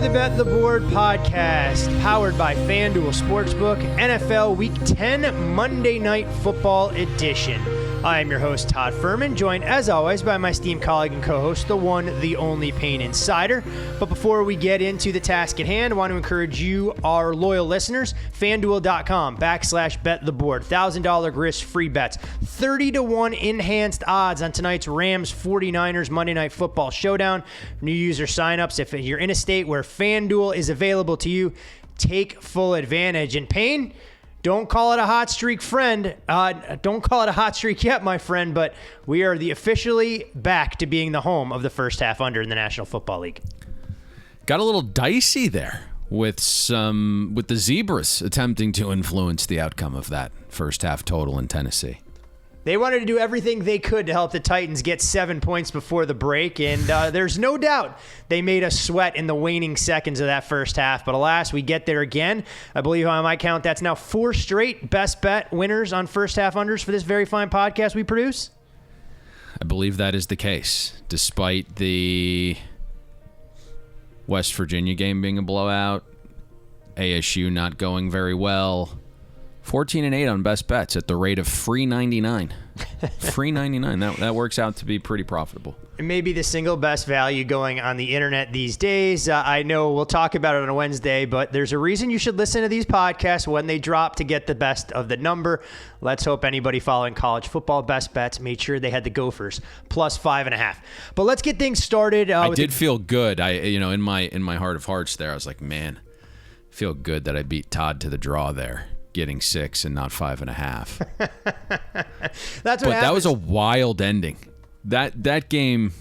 the Bet the Board podcast, powered by FanDuel Sportsbook, NFL Week 10 Monday Night Football edition. I am your host, Todd Furman, joined as always by my esteemed colleague and co-host, the one, the only Payne Insider. But before we get into the task at hand, I want to encourage you, our loyal listeners, FanDuel.com/BetTheBoard. $1,000 risk free bets, 30-1 enhanced odds on tonight's Rams 49ers Monday Night Football showdown. New user signups. If you're in a state where FanDuel is available to you, take full advantage. And Payne, don't call it a hot streak, friend. Don't call it a hot streak yet, my friend, but we are officially back to being the home of the first half under in the National Football League. Got a little dicey there with the Zebras attempting to influence the outcome of that first half total in Tennessee. They wanted to do everything they could to help the Titans get 7 points before the break, and there's no doubt they made us sweat in the waning seconds of that first half. But alas, we get there again. I believe on my count, that's now 4 straight best bet winners on first half unders for this very fine podcast we produce. I believe that is the case, despite the West Virginia game being a blowout, ASU not going very well. 14-8 on best bets at the rate of $3.99. $3.99. That works out to be pretty profitable. It may be the single best value going on the internet these days. I know we'll talk about it on a Wednesday, but there's a reason you should listen to these podcasts when they drop to get the best of the number. Let's hope anybody following college football best bets made sure they had the Gophers plus 5.5. But let's get things started. I did feel good. In my heart of hearts there, I was like, man, I feel good that I beat Todd to the draw there, getting 6 and not 5.5. That's what happens. That was a wild ending. That game,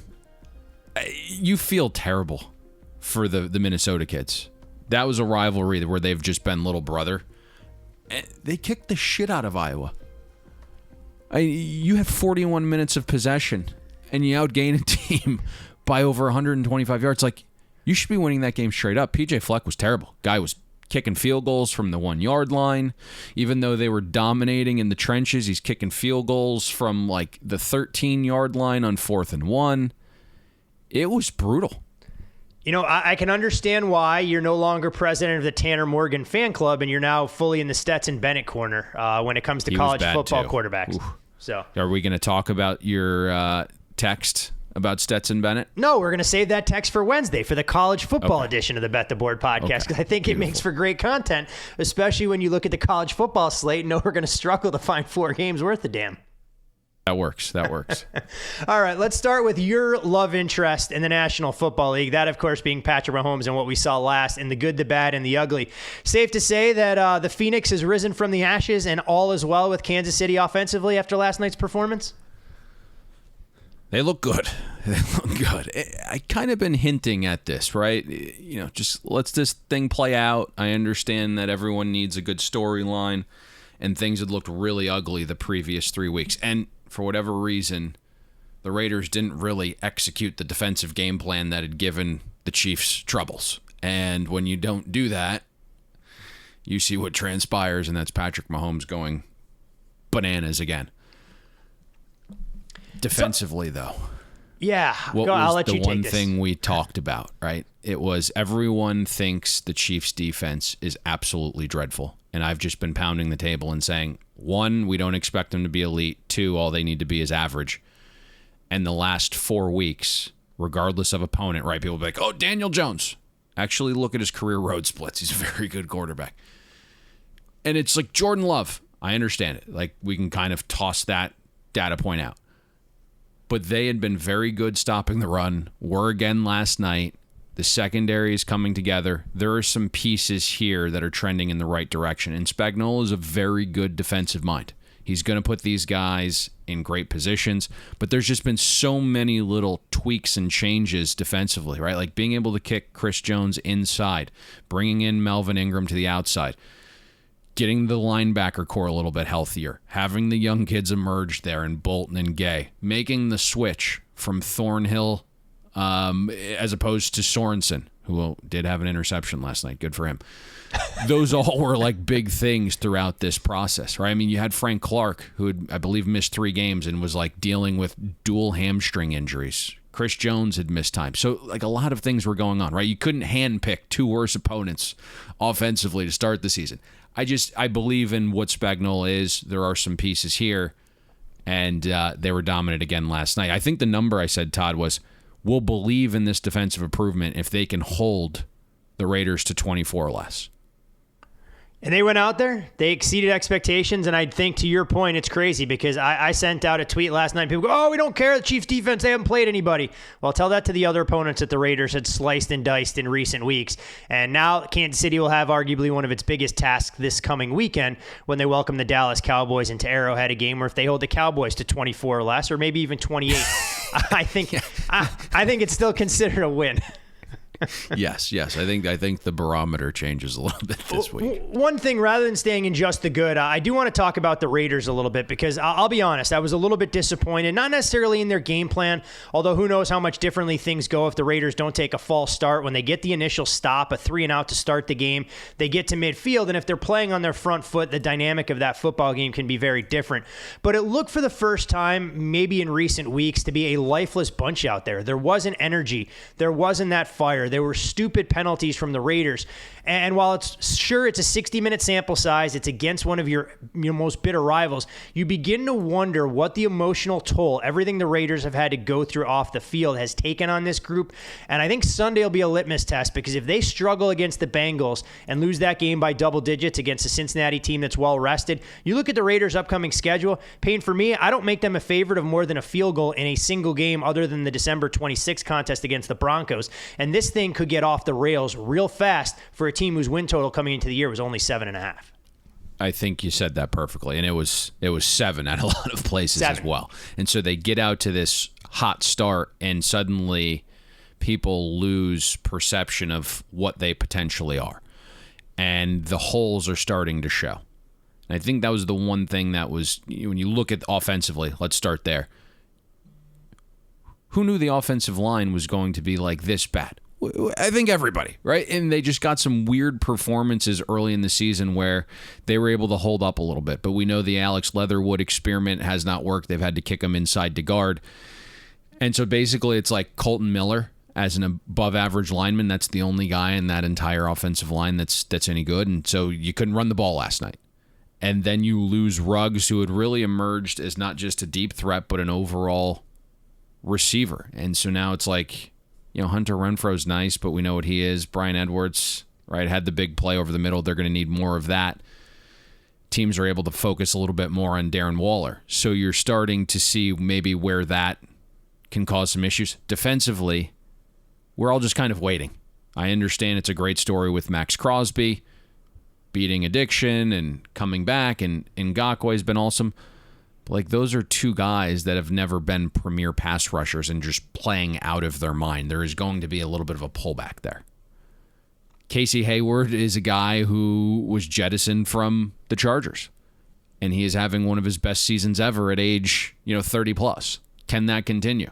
you feel terrible for the Minnesota kids. That was a rivalry where they've just been little brother. They kicked the shit out of Iowa. You had 41 minutes of possession, and you outgained a team by over 125 yards. Like, you should be winning that game straight up. PJ Fleck was terrible. Guy was kicking field goals from the 1-yard line. Even though they were dominating in the trenches, he's kicking field goals from like the 13-yard line on 4th and 1. It was brutal. You know, I can understand why you're no longer president of the Tanner Morgan fan club and you're now fully in the Stetson Bennett corner when it comes to college football quarterbacks. Oof. So, are we going to talk about your text about Stetson Bennett? No, we're going to save that text for Wednesday for the college football edition of the Bet the Board podcast, because I think it makes for great content, especially when you look at the college football slate and know we're going to struggle to find 4 games worth of damn. That works. All right, let's start with your love interest in the National Football League. That, of course, being Patrick Mahomes and what we saw last in the good, the bad, and the ugly. Safe to say that the Phoenix has risen from the ashes and all is well with Kansas City offensively after last night's performance? They look good. I kind of been hinting at this, right? Just let's this thing play out. I understand that everyone needs a good storyline, and things had looked really ugly the previous 3 weeks. And for whatever reason, the Raiders didn't really execute the defensive game plan that had given the Chiefs troubles. And when you don't do that, you see what transpires, and that's Patrick Mahomes going bananas again. Defensively, though. Yeah, I'll let you take this. What was the one thing we talked about, right? It was everyone thinks the Chiefs' defense is absolutely dreadful. And I've just been pounding the table and saying, 1, we don't expect them to be elite. 2, all they need to be is average. And the last 4 weeks, regardless of opponent, right? People will be like, oh, Daniel Jones. Actually, look at his career road splits. He's a very good quarterback. And it's like Jordan Love. I understand it. Like, we can kind of toss that data point out. But they had been very good stopping the run, were again last night. The secondary is coming together. There are some pieces here that are trending in the right direction. And Spagnuolo is a very good defensive mind. He's going to put these guys in great positions. But there's just been so many little tweaks and changes defensively, right? Like being able to kick Chris Jones inside, bringing in Melvin Ingram to the outside, getting the linebacker core a little bit healthier, having the young kids emerge there in Bolton and Gay, making the switch from Thornhill as opposed to Sorensen, who did have an interception last night. Good for him. Those all were like big things throughout this process, right? I mean, you had Frank Clark, who had, I believe, missed 3 games and was like dealing with dual hamstring injuries. Chris Jones had missed time. So, like, a lot of things were going on, right? You couldn't handpick two worse opponents offensively to start the season. I believe in what Spagnuolo is. There are some pieces here, and they were dominant again last night. I think the number I said, Todd, was we'll believe in this defensive improvement if they can hold the Raiders to 24 or less. And they went out there, they exceeded expectations, and I think, to your point, it's crazy because I sent out a tweet last night. People go, oh, we don't care. The Chiefs' defense, they haven't played anybody. Well, tell that to the other opponents that the Raiders had sliced and diced in recent weeks. And now Kansas City will have arguably one of its biggest tasks this coming weekend when they welcome the Dallas Cowboys into Arrowhead, a game where if they hold the Cowboys to 24 or less, or maybe even 28, I think it's still considered a win. Yes. I think the barometer changes a little bit this week. One thing, rather than staying in just the good, I do want to talk about the Raiders a little bit because I'll be honest, I was a little bit disappointed, not necessarily in their game plan, although who knows how much differently things go if the Raiders don't take a false start. When they get the initial stop, a 3-and-out to start the game, they get to midfield, and if they're playing on their front foot, the dynamic of that football game can be very different. But it looked for the first time, maybe in recent weeks, to be a lifeless bunch out there. There wasn't energy. There wasn't that fire. There were stupid penalties from the Raiders. And while it's a 60-minute sample size, it's against one of your most bitter rivals, you begin to wonder what the emotional toll, everything the Raiders have had to go through off the field, has taken on this group. And I think Sunday will be a litmus test because if they struggle against the Bengals and lose that game by double digits against a Cincinnati team that's well rested, you look at the Raiders' upcoming schedule, Payne, for me, I don't make them a favorite of more than a field goal in a single game other than the December 26th contest against the Broncos. And this thing could get off the rails real fast for a team whose win total coming into the year was only 7.5. I think you said that perfectly, and it was 7 at a lot of places as well. And so they get out to this hot start, and suddenly people lose perception of what they potentially are, and the holes are starting to show. And I think that was the one thing that was, when you look at offensively, let's start there. Who knew the offensive line was going to be like this bad? I think everybody, right? And they just got some weird performances early in the season where they were able to hold up a little bit. But we know the Alex Leatherwood experiment has not worked. They've had to kick him inside to guard. And so basically it's like Colton Miller as an above-average lineman. That's the only guy in that entire offensive line that's any good. And so you couldn't run the ball last night. And then you lose Ruggs, who had really emerged as not just a deep threat, but an overall receiver. And so now it's like, Hunter Renfro's nice, but we know what he is. Bryan Edwards, right, had the big play over the middle. They're going to need more of that. Teams are able to focus a little bit more on Darren Waller. So you're starting to see maybe where that can cause some issues. Defensively, we're all just kind of waiting. I understand it's a great story with Max Crosby beating addiction and coming back, and Ngakoue's been awesome. Like, those are two guys that have never been premier pass rushers and just playing out of their mind. There is going to be a little bit of a pullback there. Casey Hayward is a guy who was jettisoned from the Chargers, and he is having one of his best seasons ever at age, 30 plus. Can that continue?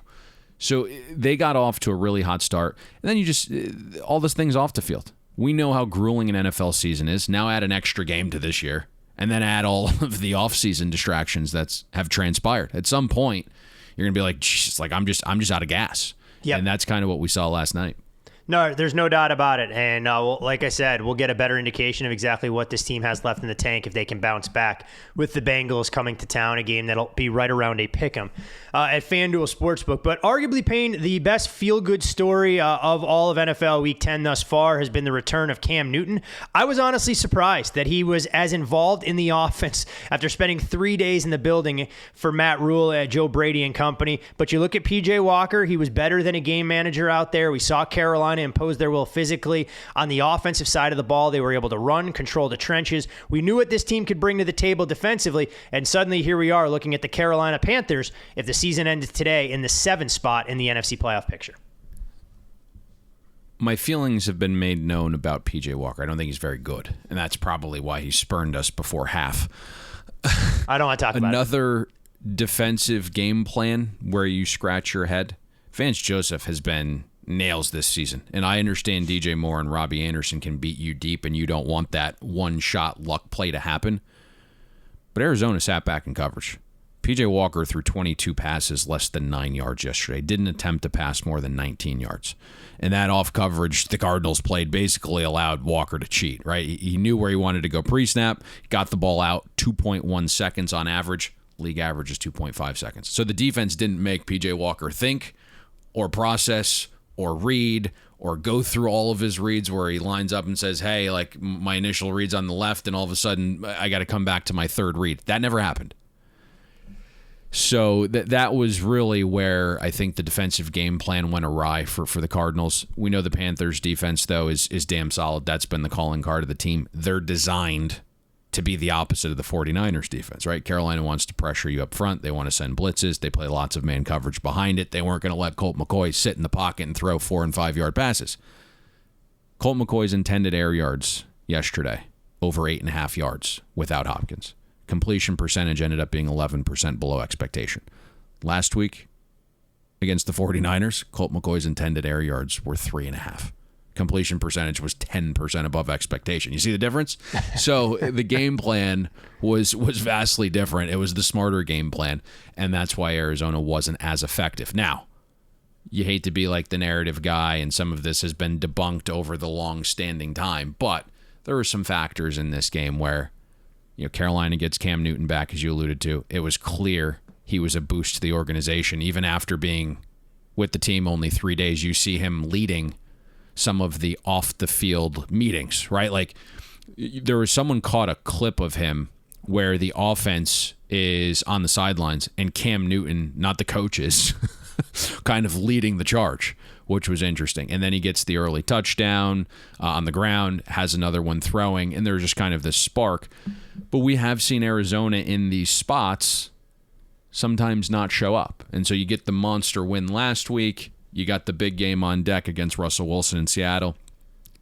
So they got off to a really hot start, and then you just, all this things off the field. We know how grueling an NFL season is. Now add an extra game to this year. And then add all of the offseason distractions that have transpired. At some point, you're gonna be like, "Geez, like I'm just out of gas." Yep. And that's kind of what we saw last night. No, there's no doubt about it. And like I said, we'll get a better indication of exactly what this team has left in the tank if they can bounce back with the Bengals coming to town, a game that'll be right around a pick'em at FanDuel Sportsbook. But arguably, Payne, the best feel-good story of all of NFL Week 10 thus far has been the return of Cam Newton. I was honestly surprised that he was as involved in the offense after spending 3 days in the building for Matt Rule, Joe Brady and company. But you look at P.J. Walker, he was better than a game manager out there. We saw Carolina impose their will physically. On the offensive side of the ball, they were able to run, control the trenches. We knew what this team could bring to the table defensively, and suddenly here we are looking at the Carolina Panthers if the season ended today in the 7th spot in the NFC playoff picture. My feelings have been made known about P.J. Walker. I don't think he's very good, and that's probably why he spurned us before half. I don't want to talk about another defensive game plan where you scratch your head. Vance Joseph has been nails this season, and I understand DJ Moore and Robbie Anderson can beat you deep, and you don't want that one-shot luck play to happen. But Arizona sat back in coverage. P.J. Walker threw 22 passes less than 9 yards yesterday. Didn't attempt to pass more than 19 yards. And that off coverage the Cardinals played basically allowed Walker to cheat, right? He knew where he wanted to go pre-snap, got the ball out 2.1 seconds on average. League average is 2.5 seconds. So the defense didn't make P.J. Walker think or process or read or go through all of his reads where he lines up and says, hey, like my initial read's on the left and all of a sudden I got to come back to my third read. That never happened. So that was really where I think the defensive game plan went awry for the Cardinals. We know the Panthers' defense, though, is damn solid. That's been the calling card of the team. They're designed to be the opposite of the 49ers defense, right? Carolina wants to pressure you up front. They want to send blitzes. They play lots of man coverage behind it. They weren't going to let Colt McCoy sit in the pocket and throw 4- and 5-yard passes. Colt McCoy's intended air yards yesterday, over 8.5 yards without Hopkins. Completion percentage ended up being 11% below expectation. Last week, against the 49ers, Colt McCoy's intended air yards were 3.5. Completion percentage was 10% above expectation. You see the difference? So the game plan was vastly different. It was the smarter game plan, and that's why Arizona wasn't as effective. Now, you hate to be like the narrative guy, and some of this has been debunked over the long-standing time, but there were some factors in this game where Carolina gets Cam Newton back, as you alluded to. It was clear he was a boost to the organization. Even after being with the team only 3 days, you see him leading some of the off-the-field meetings, right? Like, there was someone caught a clip of him where the offense is on the sidelines and Cam Newton, not the coaches, kind of leading the charge, which was interesting. And then he gets the early touchdown on the ground, has another one throwing, and there's just kind of this spark. But we have seen Arizona in these spots sometimes not show up. And so you get the monster win last week. You got the big game on deck against Russell Wilson in Seattle.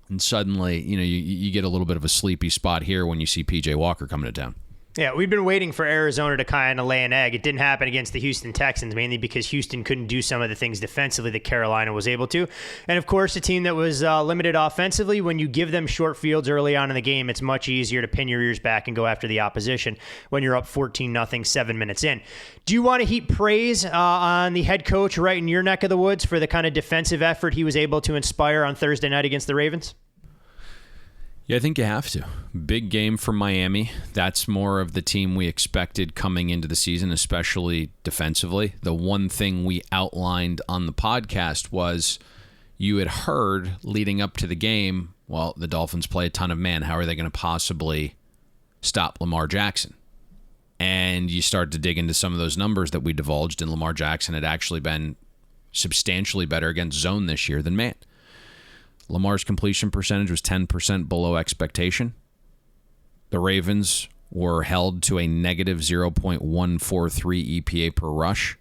And suddenly, you get a little bit of a sleepy spot here when you see P.J. Walker coming to town. Yeah, we've been waiting for Arizona to kind of lay an egg. It didn't happen against the Houston Texans, mainly because Houston couldn't do some of the things defensively that Carolina was able to. And, of course, a team that was limited offensively, when you give them short fields early on in the game, it's much easier to pin your ears back and go after the opposition when you're up 14-0, 7 minutes in. Do you want to heap praise on the head coach right in your neck of the woods for the kind of defensive effort he was able to inspire on Thursday night against the Ravens? Yeah, I think you have to. Big game for Miami. That's more of the team we expected coming into the season, especially defensively. The one thing we outlined on the podcast was you had heard leading up to the game, well, the Dolphins play a ton of man. How are they going to possibly stop Lamar Jackson? And you start to dig into some of those numbers that we divulged, and Lamar Jackson had actually been substantially better against zone this year than man. Lamar's completion percentage was 10% below expectation. The Ravens were held to a negative 0.143 EPA per rush.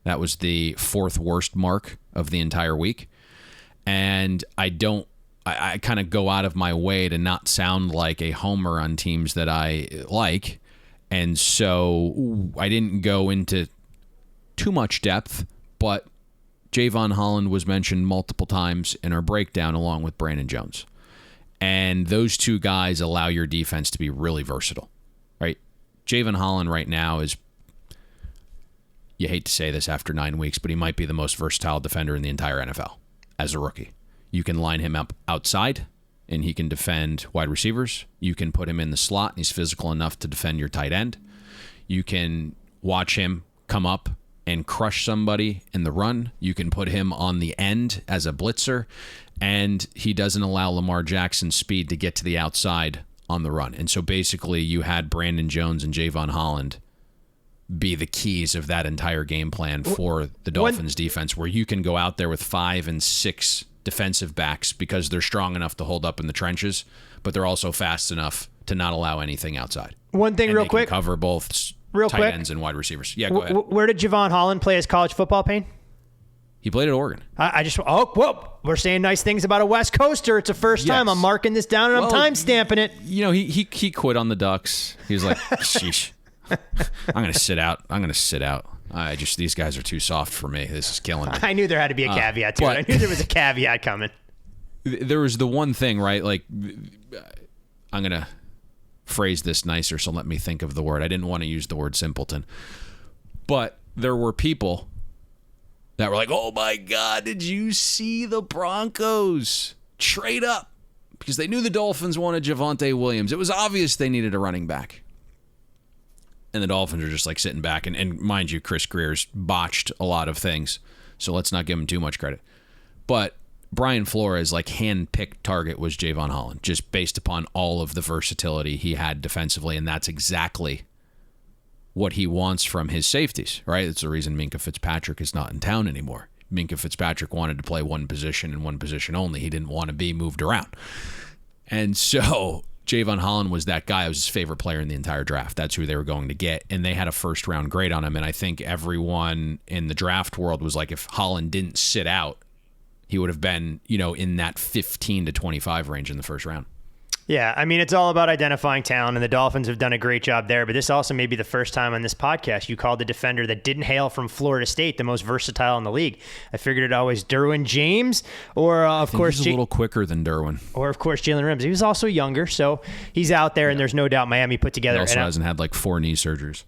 That was the fourth worst mark of the entire week. And I kind of go out of my way to not sound like a homer on teams that I like. And so I didn't go into too much depth, but Javon Holland was mentioned multiple times in our breakdown along with Brandon Jones. And those two guys allow your defense to be really versatile, right? Javon Holland right now is, you hate to say this after 9 weeks, but he might be the most versatile defender in the entire NFL as a rookie. You can line him up outside, and he can defend wide receivers. You can put him in the slot, and he's physical enough to defend your tight end. You can watch him come up and crush somebody in the run. You can put him on the end as a blitzer, and he doesn't allow Lamar Jackson's speed to get to the outside on the run. And so basically you had Brandon Jones and Javon Holland be the keys of that entire game plan for the Dolphins defense, where you can go out there with 5 and 6 defensive backs because they're strong enough to hold up in the trenches, but they're also fast enough to not allow anything outside. One thing, and real they quick. Can cover both tight ends and wide receivers. Yeah, go ahead. Where did Javon Holland play his college football, Payne? He played at Oregon. We're saying nice things about a West Coaster. It's the first time I'm marking this down and I'm time stamping it. He quit on the Ducks. He was like, sheesh, I'm going to sit out. These guys are too soft for me. This is killing me. I knew there had to be a caveat to it. I knew there was a caveat coming. There was the one thing, right? Like, I'm going to phrase this nicer, so let me think of the word. I didn't want to use the word simpleton. But there were people that were like, oh my God, did you see the Broncos trade up? Because they knew the Dolphins wanted Javonte Williams. It was obvious they needed a running back. And the Dolphins are just like sitting back. And mind you, Chris Greer's botched a lot of things. So let's not give him too much credit. But Brian Flores' like hand-picked target was Javon Holland, just based upon all of the versatility he had defensively. And that's exactly what he wants from his safeties, right? It's the reason Minkah Fitzpatrick is not in town anymore. Minkah Fitzpatrick wanted to play one position and one position only. He didn't want to be moved around. And so Javon Holland was that guy. It was his favorite player in the entire draft. That's who they were going to get. And they had a first-round grade on him. And I think everyone in the draft world was like, if Holland didn't sit out, he would have been, in that 15 to 25 range in the first round. Yeah, I mean, it's all about identifying talent, and the Dolphins have done a great job there. But this also may be the first time on this podcast you called the defender that didn't hail from Florida State the most versatile in the league. I figured it always Derwin James, or of course, he's a little quicker than Derwin, or of course Jalen Ramsey. He was also younger, so he's out there, and there's no doubt Miami put together. He also hasn't had like 4 knee surgeries.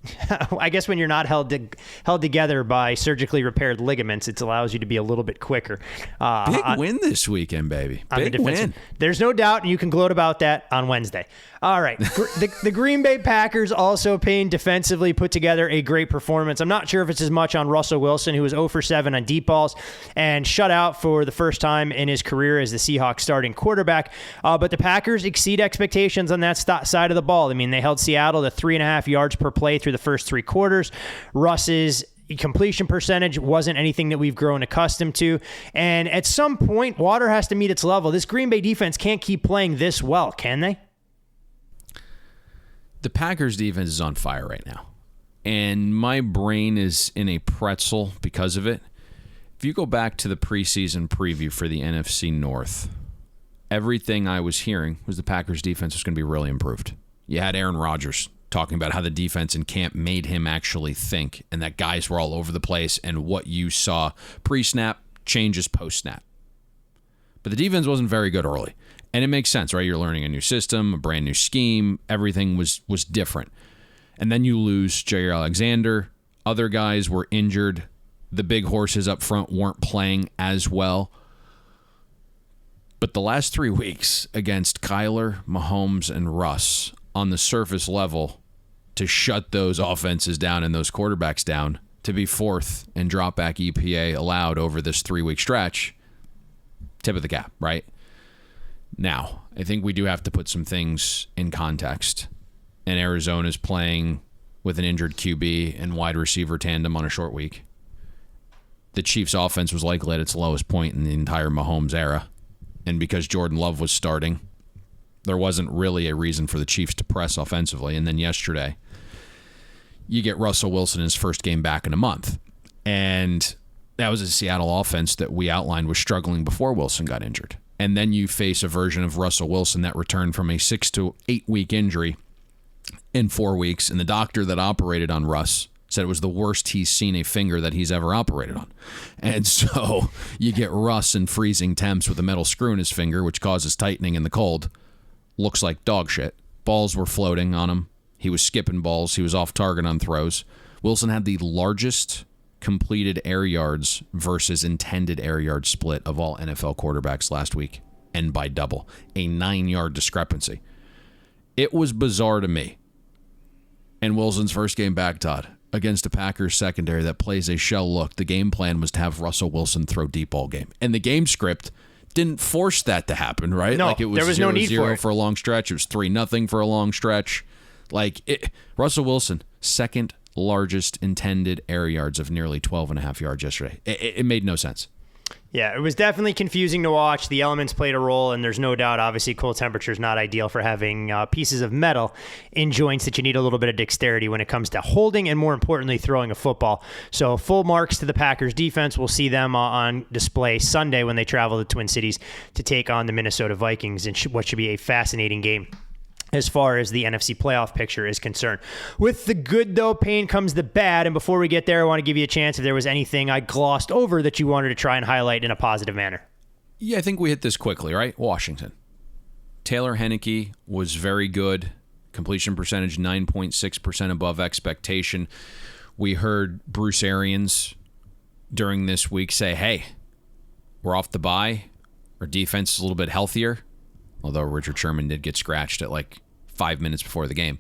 I guess when you're not held together by surgically repaired ligaments, it allows you to be a little bit quicker. Big win this weekend, baby. Big win. There's no doubt, and you can gloat about that on Wednesday. All right. The Green Bay Packers also defensively put together a great performance. I'm not sure if it's as much on Russell Wilson, who was 0 for 7 on deep balls and shut out for the first time in his career as the Seahawks starting quarterback. But the Packers exceed expectations on that side of the ball. I mean, they held Seattle to 3.5 yards per play through the first 3 quarters. Russ's completion percentage wasn't anything that we've grown accustomed to. And at some point, water has to meet its level. This Green Bay defense can't keep playing this well, can they? The Packers defense is on fire right now. And my brain is in a pretzel because of it. If you go back to the preseason preview for the NFC North, everything I was hearing was the Packers defense was going to be really improved. You had Aaron Rodgers talking about how the defense in camp made him actually think, and that guys were all over the place, and what you saw pre-snap changes post-snap. But the defense wasn't very good early. And it makes sense, right? You're learning a new system, a brand new scheme. Everything was different. And then you lose Jair Alexander. Other guys were injured. The big horses up front weren't playing as well. But the last 3 weeks against Kyler, Mahomes, and Russ on the surface level to shut those offenses down and those quarterbacks down, to be 4th in drop back EPA allowed over this 3-week stretch, tip of the cap, right? Now, I think we do have to put some things in context. And Arizona's playing with an injured QB and wide receiver tandem on a short week. The Chiefs' offense was likely at its lowest point in the entire Mahomes era. And because Jordan Love was starting, there wasn't really a reason for the Chiefs to press offensively. And then yesterday, you get Russell Wilson in his first game back in a month. And that was a Seattle offense that we outlined was struggling before Wilson got injured. And then you face a version of Russell Wilson that returned from a 6 to 8 week injury in 4 weeks. And the doctor that operated on Russ said it was the worst he's seen a finger that he's ever operated on. And so you get Russ in freezing temps with a metal screw in his finger, which causes tightening in the cold. Looks like dog shit. Balls were floating on him. He was skipping balls. He was off target on throws. Wilson had the largest completed air yards versus intended air yard split of all NFL quarterbacks last week, and by double. A 9-yard discrepancy. It was bizarre to me. And Wilson's first game back, Todd, against a Packers secondary that plays a shell look. The game plan was to have Russell Wilson throw deep all game. And the game script didn't force that to happen, right? No, like it was there was no need for it. For a long stretch. It was 3-0 for a long stretch. Russell Wilson, second largest intended air yards of nearly 12.5 yards yesterday. It made no sense. Yeah, it was definitely confusing to watch. The elements played a role, and there's no doubt, obviously, cold temperature is not ideal for having pieces of metal in joints that you need a little bit of dexterity when it comes to holding and, more importantly, throwing a football. So full marks to the Packers defense. We'll see them on display Sunday when they travel to Twin Cities to take on the Minnesota Vikings in what should be a fascinating game as far as the NFC playoff picture is concerned. With the good, though, pain comes the bad. And before we get there, I want to give you a chance if there was anything I glossed over that you wanted to try and highlight in a positive manner. Yeah, I think we hit this quickly, right? Washington. Taylor Heineke was very good. Completion percentage 9.6% above expectation. We heard Bruce Arians during this week say, hey, we're off the bye. Our defense is a little bit healthier, although Richard Sherman did get scratched at like 5 minutes before the game.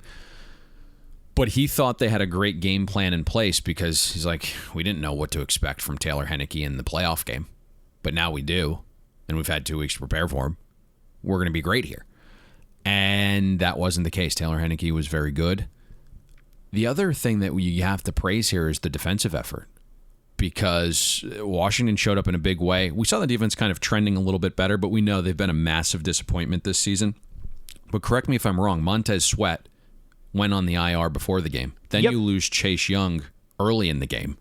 But he thought they had a great game plan in place because he's like, we didn't know what to expect from Taylor Heinicke in the playoff game, but now we do, and we've had 2 weeks to prepare for him. We're going to be great here. And that wasn't the case. Taylor Heinicke was very good. The other thing that you have to praise here is the defensive effort, because Washington showed up in a big way. We saw the defense kind of trending a little bit better, but we know they've been a massive disappointment this season. But correct me if I'm wrong, Montez Sweat went on the IR before the game. Then you lose Chase Young early in the game.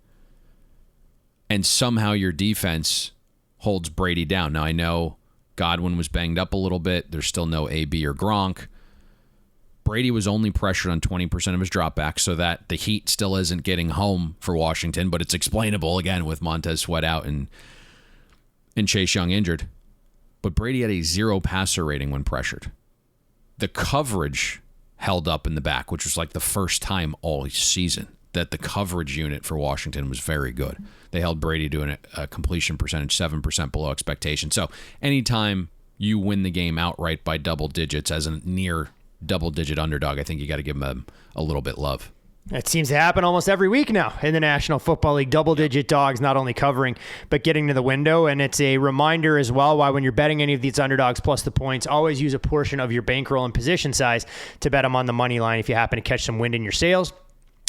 And somehow your defense holds Brady down. Now, I know Godwin was banged up a little bit. There's still no AB or Gronk. Brady was only pressured on 20% of his dropbacks, so that the heat still isn't getting home for Washington, but it's explainable, again, with Montez Sweat out and Chase Young injured. But Brady had a 0 passer rating when pressured. The coverage held up in the back, which was like the first time all season that the coverage unit for Washington was very good. They held Brady to a completion percentage 7% below expectation. So anytime you win the game outright by double digits as a near double-digit underdog, I think you got to give them a little bit love. It seems to happen almost every week now in the National Football League. Double-digit dogs not only covering, but getting to the window. And it's a reminder as well why when you're betting any of these underdogs plus the points, always use a portion of your bankroll and position size to bet them on the money line if you happen to catch some wind in your sails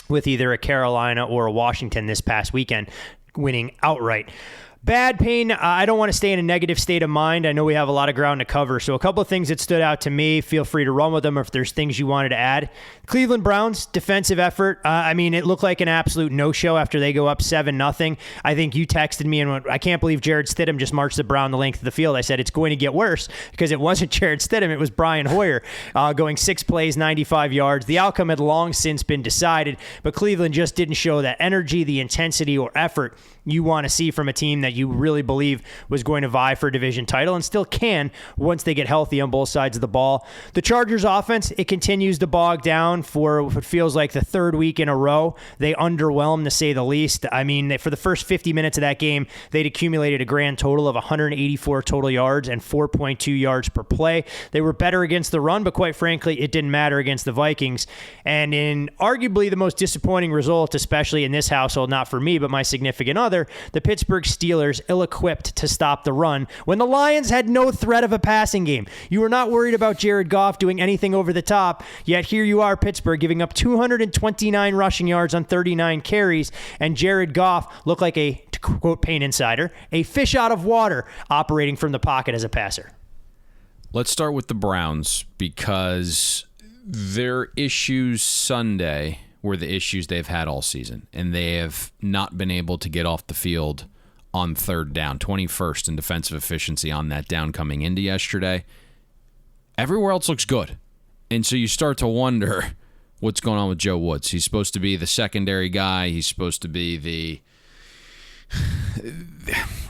with either a Carolina or a Washington this past weekend winning outright. Bad pain. I don't want to stay in a negative state of mind. I know we have a lot of ground to cover. So a couple of things that stood out to me, feel free to run with them if there's things you wanted to add. Cleveland Browns defensive effort. It looked like an absolute no-show after they go up 7-0. I think you texted me and went, I can't believe Jared Stidham just marched the Brown the length of the field. I said, it's going to get worse because it wasn't Jared Stidham. It was Brian Hoyer going 6 plays, 95 yards. The outcome had long since been decided, but Cleveland just didn't show that energy, the intensity, or effort you want to see from a team that you really believe was going to vie for a division title and still can once they get healthy on both sides of the ball. The Chargers offense, it continues to bog down for what feels like the 3rd week in a row. They underwhelm, to say the least. I mean, for the first 50 minutes of that game, they'd accumulated a grand total of 184 total yards and 4.2 yards per play. They were better against the run, but quite frankly, it didn't matter against the Vikings. And in arguably the most disappointing result, especially in this household, not for me, but my significant other, the Pittsburgh Steelers ill-equipped to stop the run when the Lions had no threat of a passing game. You were not worried about Jared Goff doing anything over the top, yet here you are, Pittsburgh, giving up 229 rushing yards on 39 carries, and Jared Goff looked like a, to quote Payne Insider, a fish out of water operating from the pocket as a passer. Let's start with the Browns because their issues Sunday were the issues they've had all season, and they have not been able to get off the field on 3rd down, 21st in defensive efficiency on that down coming into yesterday. Everywhere else looks good, and so you start to wonder what's going on with Joe Woods. He's supposed to be the secondary guy. He's supposed to be the,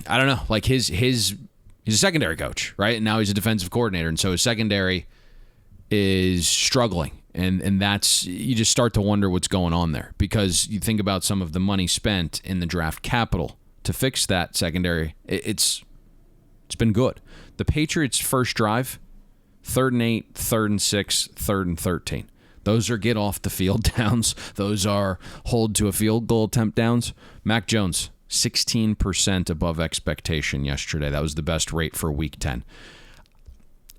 I don't know, like he's a secondary coach, right? And now he's a defensive coordinator, and so his secondary is struggling. And that's, you just start to wonder what's going on there because you think about some of the money spent in the draft capital to fix that secondary. It's been good. The Patriots' first drive, 3rd and 8, 3rd and 6, 3rd and 13. Those are get off the field downs. Those are hold to a field goal attempt downs. Mac Jones, 16% above expectation yesterday. That was the best rate for week 10.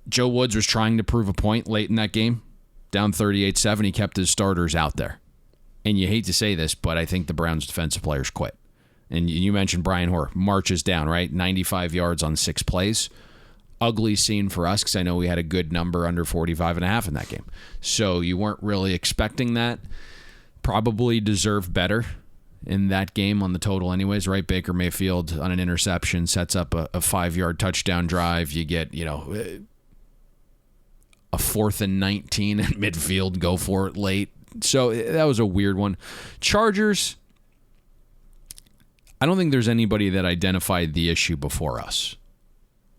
Joe Woods was trying to prove a point late in that game. Down 38-7, he kept his starters out there. And you hate to say this, but I think the Browns defensive players quit. And you mentioned Brian Hoyer, marches down, right? 95 yards on 6 plays. Ugly scene for us because I know we had a good number under 45.5 in that game. So you weren't really expecting that. Probably deserved better in that game on the total anyways, right? Baker Mayfield on an interception sets up a 5-yard touchdown drive. You get, a 4th and 19 at midfield, go for it late. So that was a weird one. Chargers, I don't think there's anybody that identified the issue before us.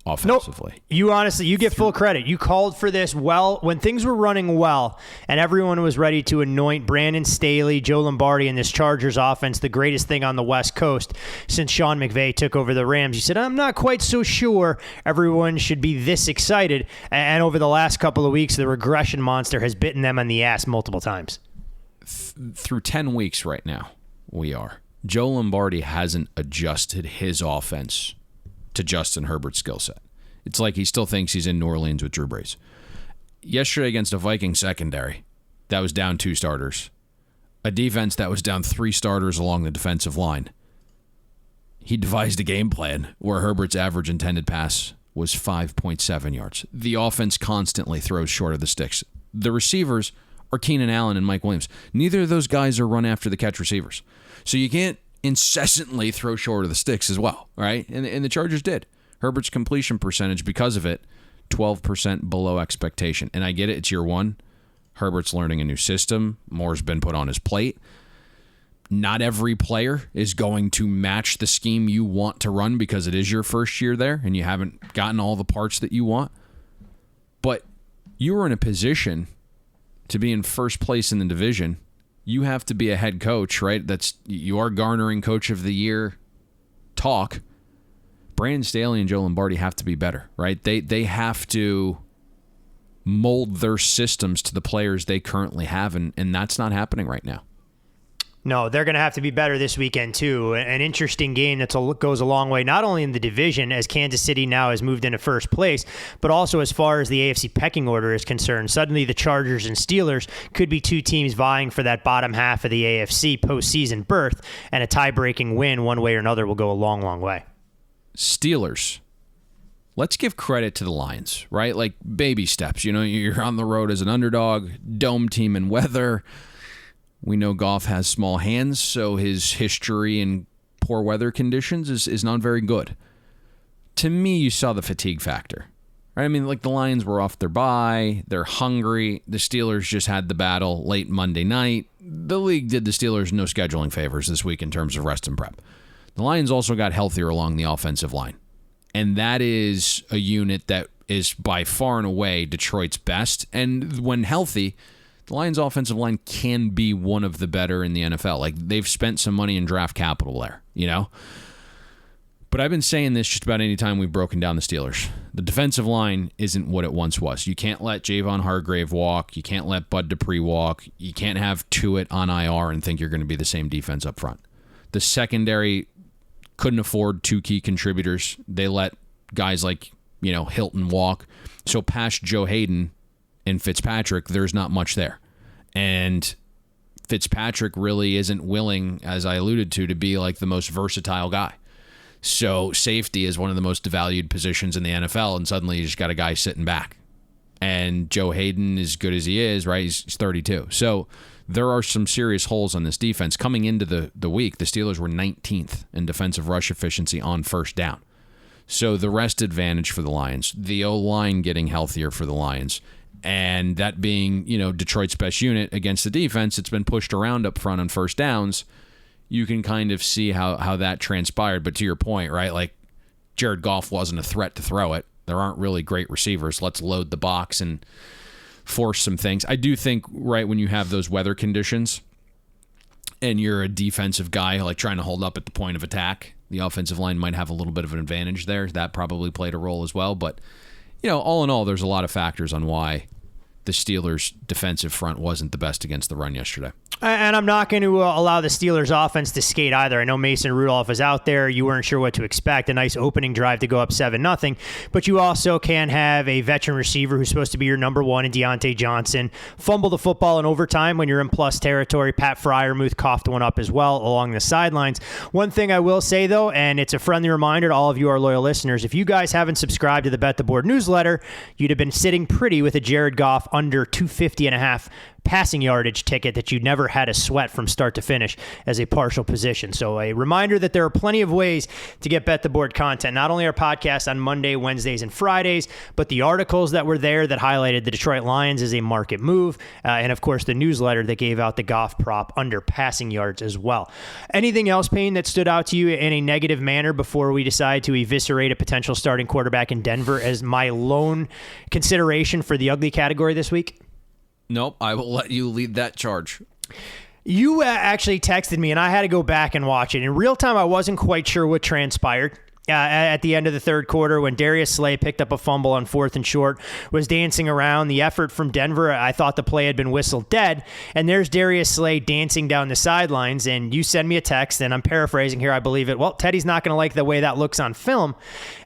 offensively. Nope. You get full credit. You called for this well when things were running well and everyone was ready to anoint Brandon Staley, Joe Lombardi, and this Chargers offense the greatest thing on the West Coast since Sean McVay took over the Rams. You said, I'm not quite so sure everyone should be this excited. And over the last couple of weeks, the regression monster has bitten them on the ass multiple times. Through 10 weeks right now, we are. Joe Lombardi hasn't adjusted his offense to Justin Herbert's skill set. It's like he still thinks he's in New Orleans with Drew Brees. Yesterday against a Viking secondary that was down 2 starters, a defense that was down 3 starters along the defensive line, he devised a game plan where Herbert's average intended pass was 5.7 yards. The offense constantly throws short of the sticks. The receivers are Keenan Allen and Mike Williams. Neither of those guys are run after the catch receivers. So you can't incessantly throw short of the sticks as well, right? And the Chargers did. Herbert's completion percentage, because of it, 12% below expectation. And I get it, it's year 1. Herbert's learning a new system. More's been put on his plate. Not every player is going to match the scheme you want to run because it is your first year there and you haven't gotten all the parts that you want. But you were in a position to be in first place in the division. You have to be a head coach, right? You are garnering Coach of the Year talk. Brandon Staley and Joe Lombardi have to be better, right? They have to mold their systems to the players they currently have, and that's not happening right now. No, they're going to have to be better this weekend, too. An interesting game that goes a long way, not only in the division, as Kansas City now has moved into first place, but also as far as the AFC pecking order is concerned. Suddenly, the Chargers and Steelers could be 2 teams vying for that bottom half of the AFC postseason berth, and a tie-breaking win one way or another will go a long, long way. Steelers. Let's give credit to the Lions, right? Like baby steps. You know, you're on the road as an underdog, dome team and weather. We know Goff has small hands, so his history in poor weather conditions is not very good. To me, you saw the fatigue factor. Right? I mean, like the Lions were off their bye. They're hungry. The Steelers just had the battle late Monday night. The league did the Steelers no scheduling favors this week in terms of rest and prep. The Lions also got healthier along the offensive line. And that is a unit that is by far and away Detroit's best. And when healthy, the Lions' offensive line can be one of the better in the NFL. Like, they've spent some money in draft capital there, you know? But I've been saying this just about any time we've broken down the Steelers. The defensive line isn't what it once was. You can't let Javon Hargrave walk. You can't let Bud Dupree walk. You can't have Tuitt on IR and think you're going to be the same defense up front. The secondary couldn't afford 2 key contributors. They let guys like, Hilton walk. So past Joe Hayden and Fitzpatrick, there's not much there. And Fitzpatrick really isn't willing, as I alluded to be like the most versatile guy. So safety is one of the most devalued positions in the NFL, and suddenly you just got a guy sitting back. And Joe Hayden, as good as he is, right, he's 32. So there are some serious holes on this defense. Coming into the week, the Steelers were 19th in defensive rush efficiency on first down. So the rest advantage for the Lions, the O-line getting healthier for the Lions, and that being, Detroit's best unit against the defense, it's been pushed around up front on first downs. You can kind of see how that transpired. But to your point, right, like Jared Goff wasn't a threat to throw it. There aren't really great receivers. Let's load the box and force some things. I do think, right, when you have those weather conditions and you're a defensive guy like trying to hold up at the point of attack, the offensive line might have a little bit of an advantage there. That probably played a role as well. But, all in all, there's a lot of factors on why the Steelers' defensive front wasn't the best against the run yesterday. And I'm not going to allow the Steelers offense to skate either. I know Mason Rudolph is out there. You weren't sure what to expect. A nice opening drive to go up 7-0. But you also can have a veteran receiver who's supposed to be your number 1 in Deontay Johnson fumble the football in overtime when you're in plus territory. Pat Freiermuth coughed one up as well along the sidelines. One thing I will say, though, and it's a friendly reminder to all of you, our loyal listeners, if you guys haven't subscribed to the Bet the Board newsletter, you'd have been sitting pretty with a Jared Goff under 250.5 passing yardage ticket that you never had to sweat from start to finish as a partial position. So a reminder that there are plenty of ways to get Bet the Board content. Not only our podcast on Monday, Wednesdays, and Fridays, but the articles that were there that highlighted the Detroit Lions as a market move, and of course the newsletter that gave out the Goff prop under passing yards as well. Anything else, Payne, that stood out to you in a negative manner before we decide to eviscerate a potential starting quarterback in Denver as my lone consideration for the ugly category this week? Nope, I will let you lead that charge. You actually texted me, and I had to go back and watch it. In real time, I wasn't quite sure what transpired. At the end of the third quarter, when Darius Slay picked up a fumble on 4th and short, was dancing around. The effort from Denver, I thought the play had been whistled dead. And there's Darius Slay dancing down the sidelines. And you send me a text, and I'm paraphrasing here, I believe it. Well, Teddy's not going to like the way that looks on film.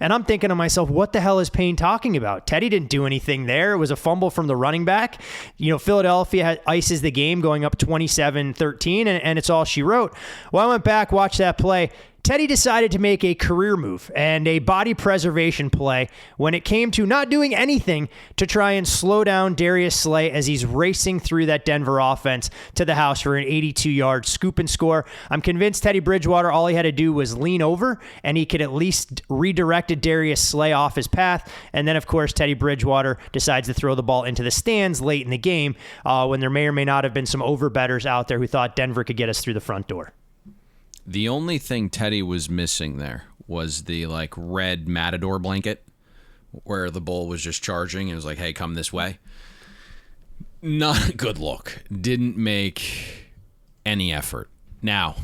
And I'm thinking to myself, what the hell is Payne talking about? Teddy didn't do anything there. It was a fumble from the running back. Philadelphia ices the game going up 27-13, and it's all she wrote. Well, I went back, watched that play. Teddy decided to make a career move and a body preservation play when it came to not doing anything to try and slow down Darius Slay as he's racing through that Denver offense to the house for an 82-yard scoop and score. I'm convinced Teddy Bridgewater, all he had to do was lean over, and he could at least redirect Darius Slay off his path. And then, of course, Teddy Bridgewater decides to throw the ball into the stands late in the game when there may or may not have been some overbettors out there who thought Denver could get us through the front door. The only thing Teddy was missing there was the red Matador blanket where the bull was just charging and it was like, hey, come this way. Not a good look. Didn't make any effort. Now,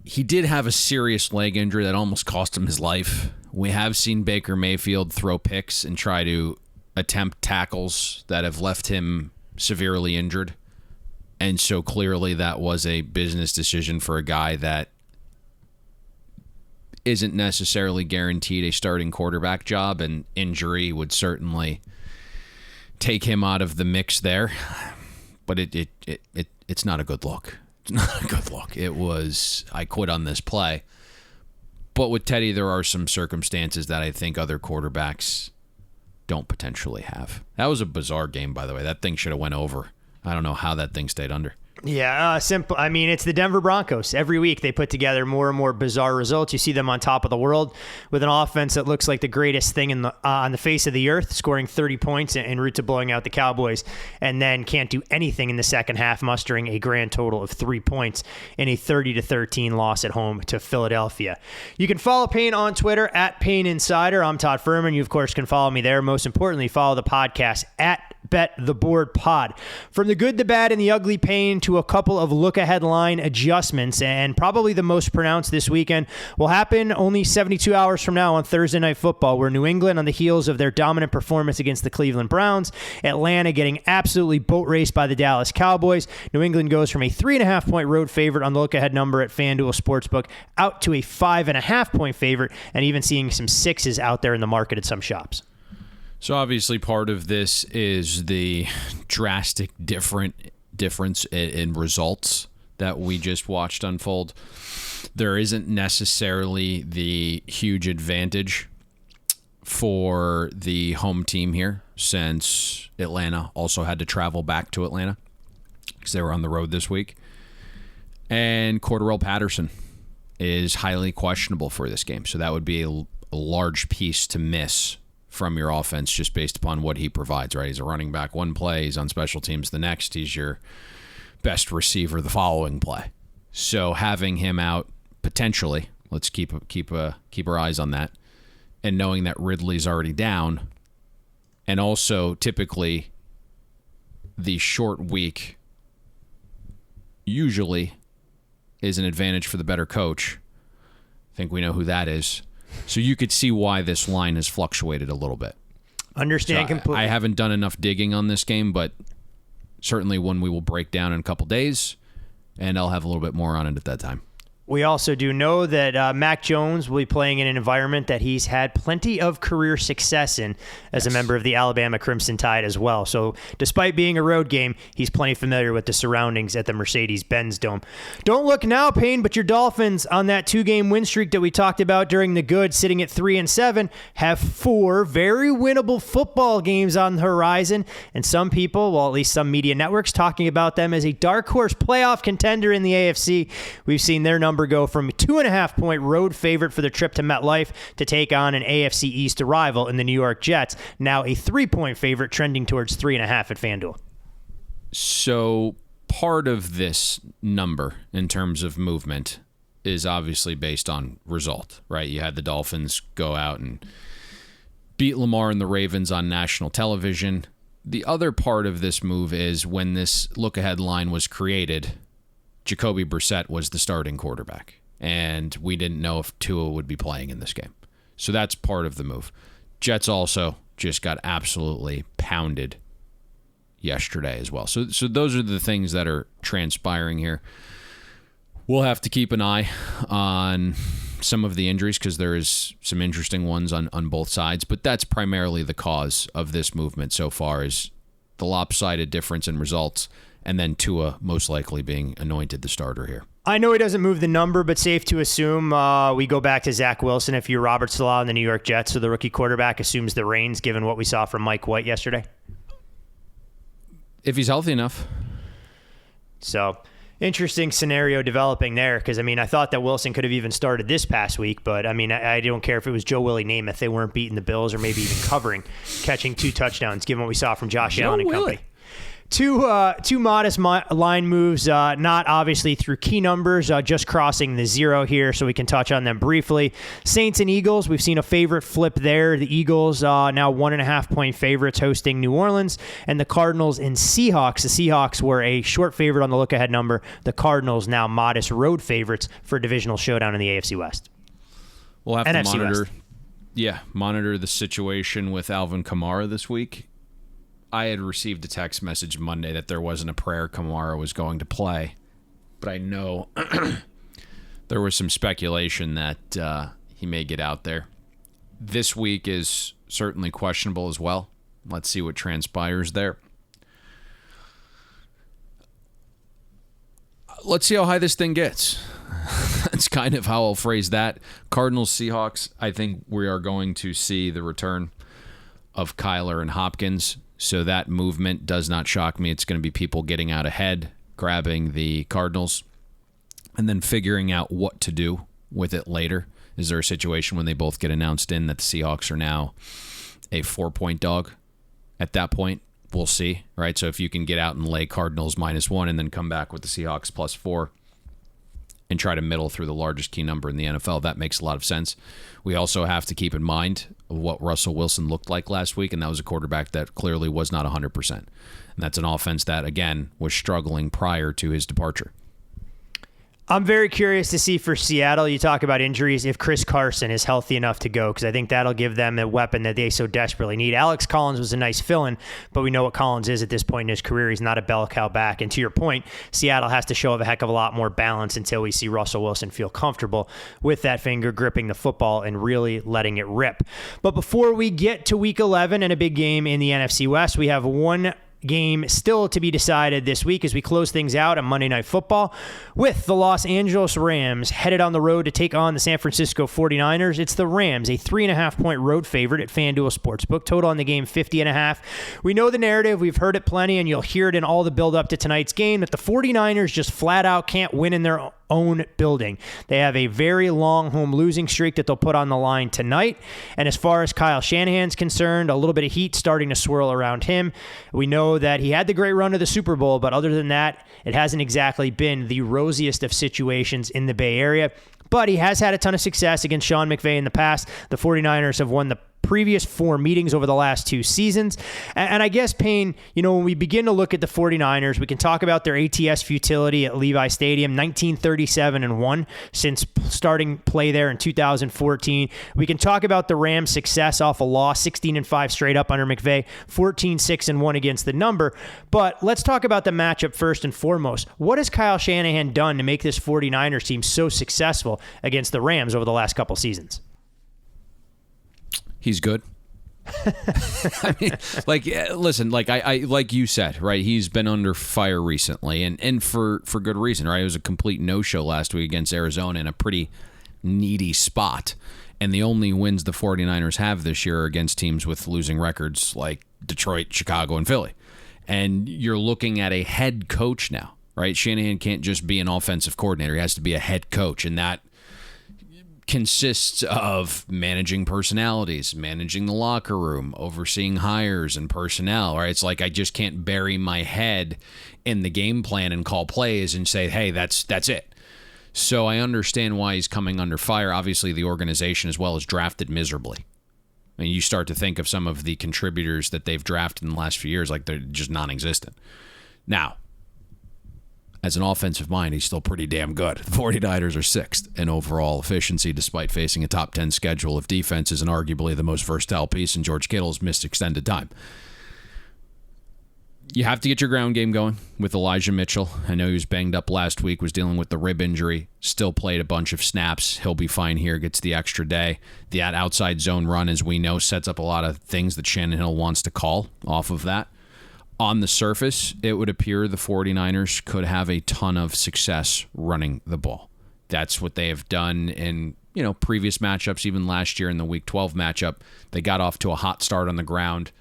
he did have a serious leg injury that almost cost him his life. We have seen Baker Mayfield throw picks and try to attempt tackles that have left him severely injured. And so clearly that was a business decision for a guy that isn't necessarily guaranteed a starting quarterback job, and injury would certainly take him out of the mix there. But it's not a good look. It's not a good look. It was, I quit on this play. But with Teddy, there are some circumstances that I think other quarterbacks don't potentially have. That was a bizarre game, by the way. That thing should have went over. I don't know how that thing stayed under. Yeah, simple. I mean, it's the Denver Broncos. Every week they put together more and more bizarre results. You see them on top of the world with an offense that looks like the greatest thing on the face of the earth, scoring 30 points en route to blowing out the Cowboys, and then can't do anything in the second half, mustering a grand total of 3 points in a 30-13 loss at home to Philadelphia. You can follow Payne on Twitter at Payne Insider. I'm Todd Furman. You, of course, can follow me there. Most importantly, follow the podcast at Bet the Board Pod. From the good, the bad, and the ugly, Payne, to a couple of look-ahead line adjustments, and probably the most pronounced this weekend will happen only 72 hours from now on Thursday Night Football, where New England, on the heels of their dominant performance against the Cleveland Browns, Atlanta getting absolutely boat raced by the Dallas Cowboys. New England goes from a 3.5-point road favorite on the look-ahead number at FanDuel Sportsbook out to a 5.5-point favorite, and even seeing some sixes out there in the market at some shops. So obviously part of this is the drastic difference in results that we just watched unfold. There isn't necessarily the huge advantage for the home team here, since Atlanta also had to travel back to Atlanta because they were on the road this week. And Cordarrelle Patterson is highly questionable for this game. So that would be a large piece to miss from your offense just based upon what he provides, right? He's a running back one play, he's on special teams the next, he's your best receiver the following play. So having him out potentially, let's keep our eyes on that, and knowing that Ridley's already down, and also typically the short week usually is an advantage for the better coach. I think we know who that is. So you could see why this line has fluctuated a little bit. Understand completely. I haven't done enough digging on this game, but certainly one we will break down in a couple days, and I'll have a little bit more on it at that time. We also do know that Mac Jones will be playing in an environment that he's had plenty of career success in as a member of the Alabama Crimson Tide as well. So despite being a road game, he's plenty familiar with the surroundings at the Mercedes-Benz Dome. Don't look now, Payne, but your Dolphins on that 2-game win streak that we talked about during the good, sitting at 3-7, have 4 very winnable football games on the horizon. And some people, well, at least some media networks, talking about them as a dark horse playoff contender in the AFC. We've seen their number go from a 2.5-point road favorite for the trip to MetLife to take on an AFC East rival in the New York Jets, now a 3-point favorite trending towards 3.5 at FanDuel. So part of this number in terms of movement is obviously based on result, right? You had the Dolphins go out and beat Lamar and the Ravens on national television. The other part of this move is when this look-ahead line was created, Jacoby Brissett was the starting quarterback, and we didn't know if Tua would be playing in this game. So that's part of the move. Jets also just got absolutely pounded yesterday as well. So those are the things that are transpiring here. We'll have to keep an eye on some of the injuries because there is some interesting ones on both sides, but that's primarily the cause of this movement so far is the lopsided difference in results, and then Tua most likely being anointed the starter here. I know he doesn't move the number, but safe to assume we go back to Zach Wilson if you're Robert Saleh and the New York Jets, so the rookie quarterback assumes the reins given what we saw from Mike White yesterday? If he's healthy enough. So, interesting scenario developing there because, I thought that Wilson could have even started this past week, but, I don't care if it was Joe Willie Namath. They weren't beating the Bills or maybe even covering, catching 2 touchdowns, given what we saw from Josh Allen and company. Two modest line moves, not obviously through key numbers, just crossing the 0 here, so we can touch on them briefly. Saints and Eagles, we've seen a favorite flip there. The Eagles now 1.5-point favorites hosting New Orleans, and the Cardinals and Seahawks. The Seahawks were a short favorite on the look-ahead number. The Cardinals now modest road favorites for a divisional showdown in the AFC West. We'll have NFC to monitor, West. Monitor the situation with Alvin Kamara this week. I had received a text message Monday that there wasn't a prayer Kamara was going to play, but I know there was some speculation that he may get out there. This week is certainly questionable as well. Let's see what transpires there. Let's see how high this thing gets. That's kind of how I'll phrase that. Cardinals, Seahawks, I think we are going to see the return of Kyler and Hopkins. So that movement does not shock me. It's going to be people getting out ahead, grabbing the Cardinals, and then figuring out what to do with it later. Is there a situation when they both get announced in that the Seahawks are now a 4-point dog? At that point, we'll see, right? So if you can get out and lay Cardinals -1 and then come back with the Seahawks +4 and try to middle through the largest key number in the NFL, that makes a lot of sense. We also have to keep in mind what Russell Wilson looked like last week, and that was a quarterback that clearly was not 100%. And that's an offense that, again, was struggling prior to his departure. I'm very curious to see for Seattle, you talk about injuries, if Chris Carson is healthy enough to go, because I think that'll give them a weapon that they so desperately need. Alex Collins was a nice fill-in, but we know what Collins is at this point in his career. He's not a bell cow back. And to your point, Seattle has to show a heck of a lot more balance until we see Russell Wilson feel comfortable with that finger gripping the football and really letting it rip. But before we get to Week 11 and a big game in the NFC West, we have one game still to be decided this week as we close things out on Monday Night Football with the Los Angeles Rams headed on the road to take on the San Francisco 49ers. It's the Rams, a 3.5-point road favorite at FanDuel Sportsbook. Total on the game, 50.5. We know the narrative. We've heard it plenty, and you'll hear it in all the build-up to tonight's game that the 49ers just flat out can't win in their own building. They have a very long home losing streak that they'll put on the line tonight. And as far as Kyle Shanahan's concerned, a little bit of heat starting to swirl around him. We know that he had the great run to the Super Bowl, but other than that, it hasn't exactly been the rosiest of situations in the Bay Area. But he has had a ton of success against Sean McVay in the past. The 49ers have won the previous 4 meetings over the last 2 seasons. And I guess, Payne, when we begin to look at the 49ers, we can talk about their ATS futility at Levi Stadium, 1937-1 since starting play there in 2014. We can talk about the Rams' success off a loss, 16-5 straight up under McVay, 14-6-1 against the number. But let's talk about the matchup first and foremost. What has Kyle Shanahan done to make this 49ers team so successful against the Rams over the last couple seasons? He's good. I mean, listen, I like you said, right? He's been under fire recently, and for good reason, right? It was a complete no-show last week against Arizona in a pretty needy spot. And the only wins the 49ers have this year are against teams with losing records like Detroit, Chicago, and Philly. And you're looking at a head coach now, right? Shanahan can't just be an offensive coordinator. He has to be a head coach, and that consists of managing personalities, managing the locker room, overseeing hires and personnel, right? It's like I just can't bury my head in the game plan and call plays and say, hey, that's it. So I understand why he's coming under fire. Obviously, the organization as well is drafted miserably. I mean, you start to think of some of the contributors that they've drafted in the last few years, like they're just non-existent. Now, as an offensive mind, he's still pretty damn good. The 49ers are 6th in overall efficiency despite facing a top 10 schedule of defenses and arguably the most versatile piece in George Kittle's missed extended time. You have to get your ground game going with Elijah Mitchell. I know he was banged up last week, was dealing with the rib injury, still played a bunch of snaps. He'll be fine here, gets the extra day. That outside zone run, as we know, sets up a lot of things that Shanahan wants to call off of that. On the surface, it would appear the 49ers could have a ton of success running the ball. That's what they have done in, previous matchups, even last year in the Week 12 matchup. They got off to a hot start on the ground.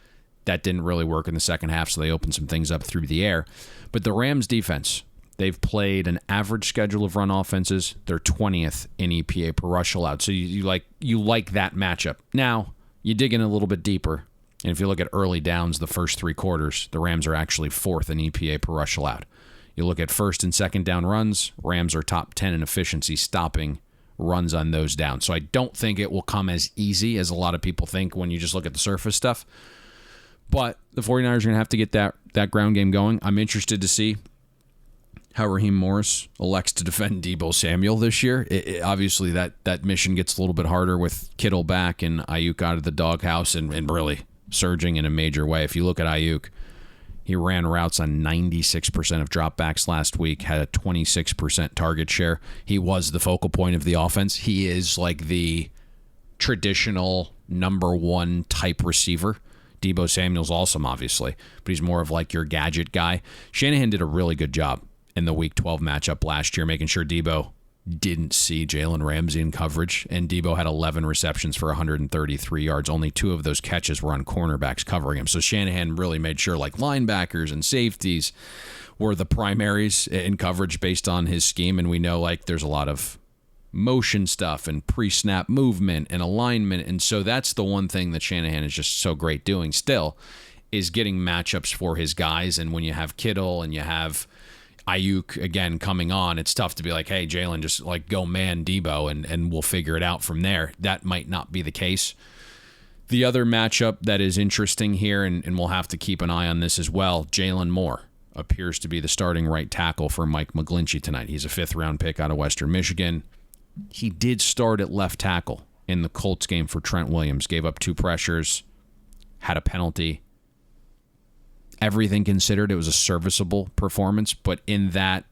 That didn't really work in the second half, so they opened some things up through the air. But the Rams defense, they've played an average schedule of run offenses. They're 20th in EPA per rush allowed. So you like that matchup. Now, you dig in a little bit deeper. And if you look at early downs, the first 3 quarters, the Rams are actually 4th in EPA per rush allowed. You look at first and second down runs, Rams are top 10 in efficiency stopping runs on those downs. So I don't think it will come as easy as a lot of people think when you just look at the surface stuff. But the 49ers are going to have to get that ground game going. I'm interested to see how Raheem Morris elects to defend Deebo Samuel this year. Obviously, that mission gets a little bit harder with Kittle back and Ayuk out of the doghouse and really surging in a major way. If you look at Ayuk, he ran routes on 96% of dropbacks last week, had a 26% target share. He was the focal point of the offense. He is like the traditional number 1 type receiver. Deebo Samuel's awesome, obviously, but he's more of like your gadget guy. Shanahan did a really good job in the Week 12 matchup last year, making sure Deebo didn't see Jalen Ramsey in coverage, and Deebo had 11 receptions for 133 yards. Only 2 of those catches were on cornerbacks covering him. So Shanahan really made sure like linebackers and safeties were the primaries in coverage based on his scheme, and we know like there's a lot of motion stuff and pre-snap movement and alignment, and so that's the one thing that Shanahan is just so great doing still is getting matchups for his guys. And when you have Kittle and you have Ayuk again coming on, it's tough to be like, hey, Jalen, just like go man Deebo and we'll figure it out from there. That might not be the case. The other matchup that is interesting here, and we'll have to keep an eye on this as well, Jalen Moore appears to be the starting right tackle for Mike McGlinchey tonight. He's a 5th-round pick out of Western Michigan. He did start at left tackle in the Colts game for Trent Williams, gave up 2 pressures, had a penalty. Everything considered, it was a serviceable performance, but in that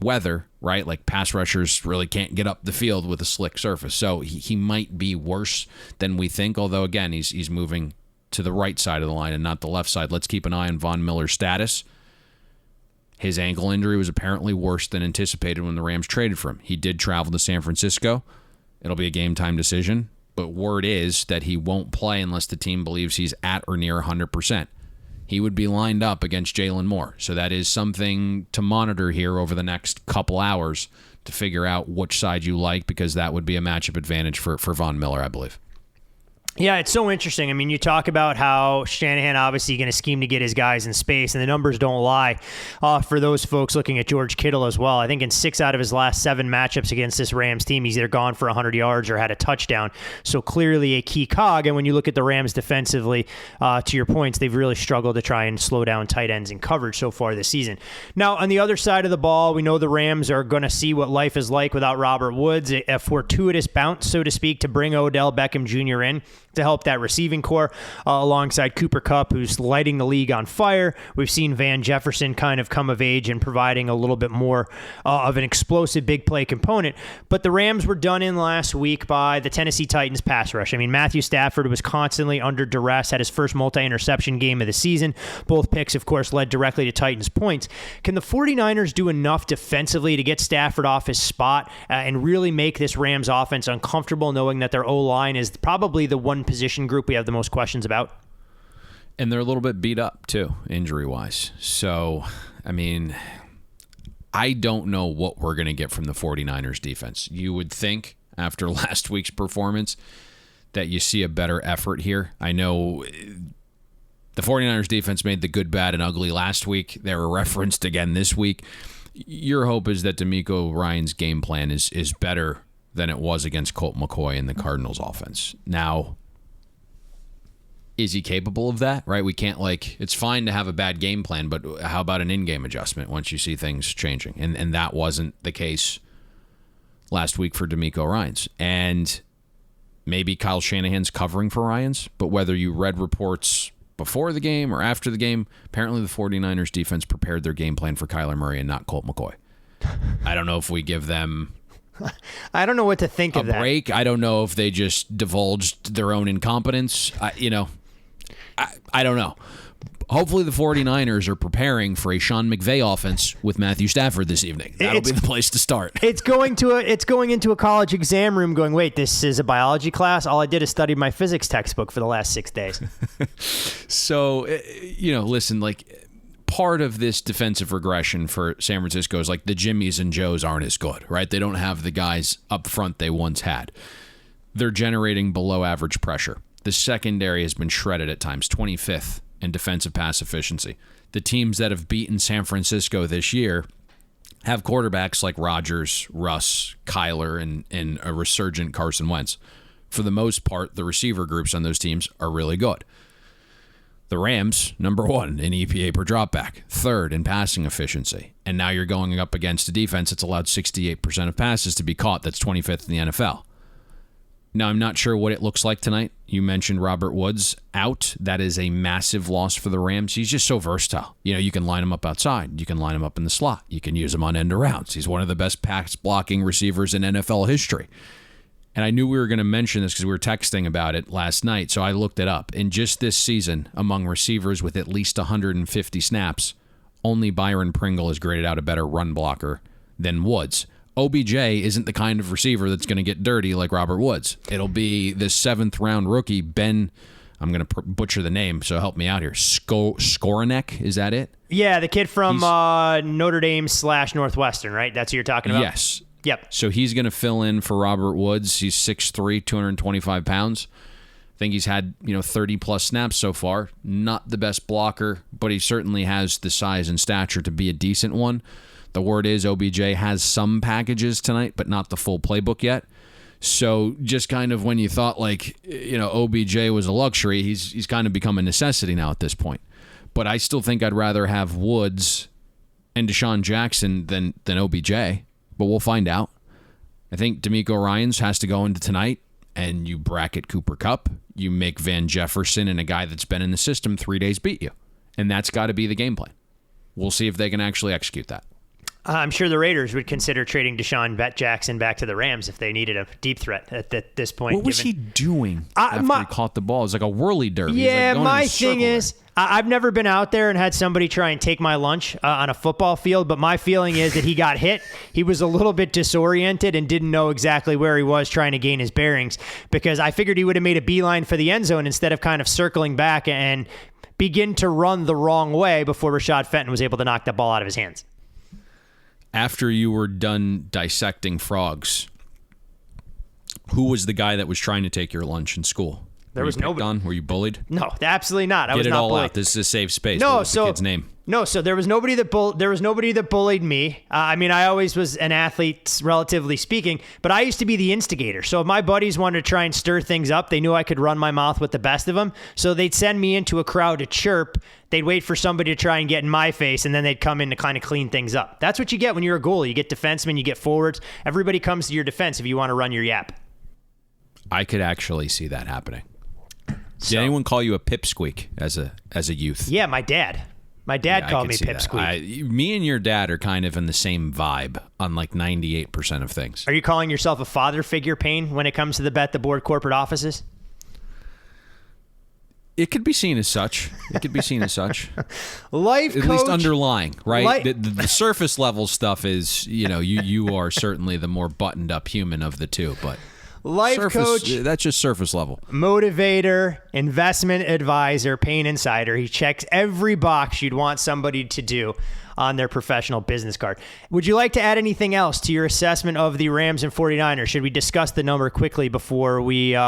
weather, right, like pass rushers really can't get up the field with a slick surface. So he might be worse than we think, although, again, he's moving to the right side of the line and not the left side. Let's keep an eye on Von Miller's status. His ankle injury was apparently worse than anticipated when the Rams traded for him. He did travel to San Francisco. It'll be a game-time decision, but word is that he won't play unless the team believes he's at or near 100%. He would be lined up against Jalen Moore. So that is something to monitor here over the next couple hours to figure out which side you like, because that would be a matchup advantage for Von Miller, I believe. Yeah, it's so interesting. I mean, you talk about how Shanahan obviously going to scheme to get his guys in space, and the numbers don't lie for those folks looking at George Kittle as well. I think in 6 out of his last 7 matchups against this Rams team, he's either gone for 100 yards or had a touchdown. So clearly a key cog. And when you look at the Rams defensively, to your points, they've really struggled to try and slow down tight ends in coverage so far this season. Now, on the other side of the ball, we know the Rams are going to see what life is like without Robert Woods, a fortuitous bounce, so to speak, to bring Odell Beckham Jr. in to help that receiving core alongside Cooper Kupp, who's lighting the league on fire. We've seen Van Jefferson kind of come of age and providing a little bit more of an explosive big play component. But the Rams were done in last week by the Tennessee Titans pass rush. I mean, Matthew Stafford was constantly under duress, had his first multi-interception game of the season. Both picks, of course, led directly to Titans points. Can the 49ers do enough defensively to get Stafford off his spot and really make this Rams offense uncomfortable, knowing that their O-line is probably the one position group we have the most questions about? And they're a little bit beat up, too, injury-wise. So, I mean, I don't know what we're going to get from the 49ers defense. You would think, after last week's performance, that you see a better effort here. I know the 49ers defense made the good, bad, and ugly last week. They were referenced again this week. Your hope is that DeMeco Ryans' game plan is better than it was against Colt McCoy and the Cardinals offense. Now, is he capable of that? Right? We can't, it's fine to have a bad game plan, but how about an in-game adjustment once you see things changing? And that wasn't the case last week for DeMeco Ryans. And maybe Kyle Shanahan's covering for Ryans, but whether you read reports before the game or after the game, apparently the 49ers defense prepared their game plan for Kyler Murray and not Colt McCoy. I don't know if we give them I don't know what to think of that. A break. I don't know if they just divulged their own incompetence. I don't know. Hopefully the 49ers are preparing for a Sean McVay offense with Matthew Stafford this evening. That'll be the place to start. It's going into a college exam room going, wait, this is a biology class? All I did is study my physics textbook for the last 6 days. So, listen, part of this defensive regression for San Francisco is the Jimmies and Joes aren't as good, right? They don't have the guys up front they once had. They're generating below average pressure. The secondary has been shredded at times, 25th in defensive pass efficiency. The teams that have beaten San Francisco this year have quarterbacks like Rodgers, Russ, Kyler, and a resurgent Carson Wentz. For the most part, the receiver groups on those teams are really good. The Rams, number 1 in EPA per dropback, 3rd in passing efficiency. And now you're going up against a defense that's allowed 68% of passes to be caught. That's 25th in the NFL. Now, I'm not sure what it looks like tonight. You mentioned Robert Woods out. That is a massive loss for the Rams. He's just so versatile. You can line him up outside. You can line him up in the slot. You can use him on end arounds. He's one of the best pass blocking receivers in NFL history. And I knew we were going to mention this because we were texting about it last night, so I looked it up. In just this season, among receivers with at least 150 snaps, only Byron Pringle has graded out a better run blocker than Woods. OBJ isn't the kind of receiver that's going to get dirty like Robert Woods. It'll be this 7th-round rookie, Ben, I'm going to butcher the name, so help me out here. Skowronek, is that it? Yeah, the kid from Notre Dame / Northwestern, right? That's who you're talking about? Yes. Yep. So he's going to fill in for Robert Woods. He's 6'3", 225 pounds. I think he's had 30-plus snaps so far. Not the best blocker, but he certainly has the size and stature to be a decent one. The word is OBJ has some packages tonight, but not the full playbook yet. So just kind of when you thought OBJ was a luxury, he's kind of become a necessity now at this point. But I still think I'd rather have Woods and Deshaun Jackson than OBJ. But we'll find out. I think DeMeco Ryans has to go into tonight, and you bracket Cooper Kupp. You make Van Jefferson and a guy that's been in the system 3 days beat you. And that's got to be the game plan. We'll see if they can actually execute that. I'm sure the Raiders would consider trading Deshaun Jackson back to the Rams if they needed a deep threat at this point. What was he doing after he caught the ball? It was like a whirly derby. Yeah, my thing is, I've never been out there and had somebody try and take my lunch on a football field, but my feeling is that he got hit. He was a little bit disoriented and didn't know exactly where he was trying to gain his bearings, because I figured he would have made a beeline for the end zone instead of kind of circling back and begin to run the wrong way before Rashad Fenton was able to knock the ball out of his hands. After you were done dissecting frogs, who was the guy that was trying to take your lunch in school? There was nobody. Were you bullied? No, absolutely not. I was not bullied. Get it all out. This is a safe space. No, what was the kid's name? No, so there was nobody that bullied me. I mean, I always was an athlete, relatively speaking, but I used to be the instigator. So if my buddies wanted to try and stir things up, they knew I could run my mouth with the best of them. So they'd send me into a crowd to chirp. They'd wait for somebody to try and get in my face, and then they'd come in to kind of clean things up. That's what you get when you're a goalie. You get defensemen, you get forwards. Everybody comes to your defense if you want to run your yap. I could actually see that happening. Did anyone call you a pipsqueak as a youth? Yeah, my dad. My dad called me pipsqueak. Me and your dad are kind of in the same vibe on like 98% of things. Are you calling yourself a father figure, Payne, when it comes to the Bet the Board corporate offices? It could be seen as such. Life at coach, least underlying, right? The surface level stuff is, you are certainly the more buttoned up human of the two, but life coach, that's just surface level. Motivator, investment advisor, Payne Insider. He checks every box you'd want somebody to do on their professional business card. Would you like to add anything else to your assessment of the Rams and 49ers? Should we discuss the number quickly before we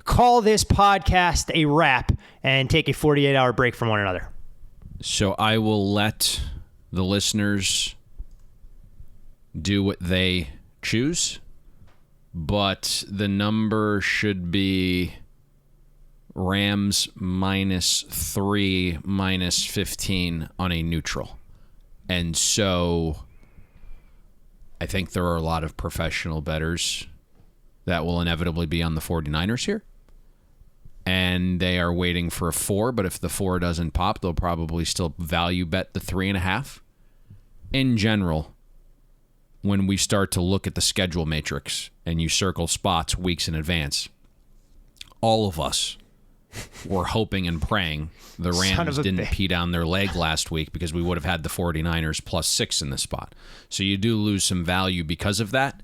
call this podcast a wrap and take a 48-hour break from one another? So I will let the listeners do what they choose, but the number should be Rams -3, -15 on a neutral. And so I think there are a lot of professional bettors that will inevitably be on the 49ers here. And they are waiting for a 4, but if the 4 doesn't pop, they'll probably still value bet the 3.5. In general, when we start to look at the schedule matrix and you circle spots weeks in advance, all of us were hoping and praying the Rams didn't pee down their leg last week, because we would have had the 49ers +6 in this spot. So you do lose some value because of that.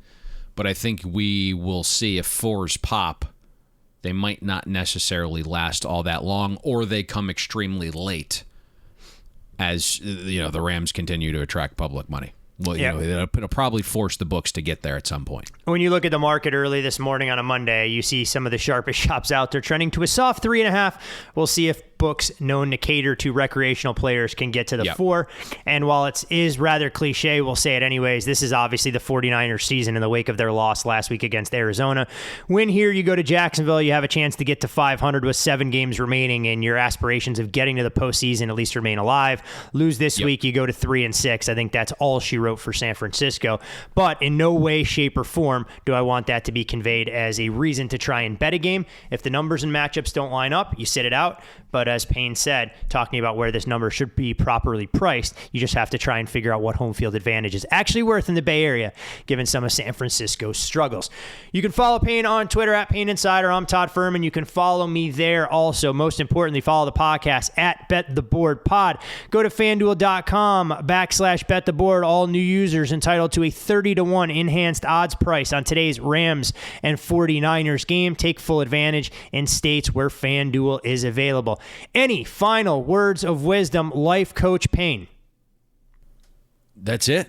But I think we will see if 4s pop, they might not necessarily last all that long, or they come extremely late as the Rams continue to attract public money. Well, it'll probably force the books to get there at some point. When you look at the market early this morning on a Monday, you see some of the sharpest shops out there trending to a soft 3.5. We'll see if books known to cater to recreational players can get to the 4. And while it is rather cliche, we'll say it anyways. This is obviously the 49ers season in the wake of their loss last week against Arizona. Win here, you go to Jacksonville, you have a chance to get to 500 with 7 games remaining, and your aspirations of getting to the postseason at least remain alive. Lose this week, you go to 3-6. I think that's all she wrote for San Francisco. But in no way, shape, or form do I want that to be conveyed as a reason to try and bet a game. If the numbers and matchups don't line up, you sit it out. But as Payne said, talking about where this number should be properly priced, you just have to try and figure out what home field advantage is actually worth in the Bay Area, given some of San Francisco's struggles. You can follow Payne on Twitter at Payne Insider. I'm Todd Furman. You can follow me there also. Most importantly, follow the podcast at Bet the Board Pod. Go to FanDuel.com/Bet the Board. All new users entitled to a 30-1 enhanced odds price on today's Rams and 49ers game. Take full advantage in states where FanDuel is available. Any final words of wisdom, life coach Payne? That's it.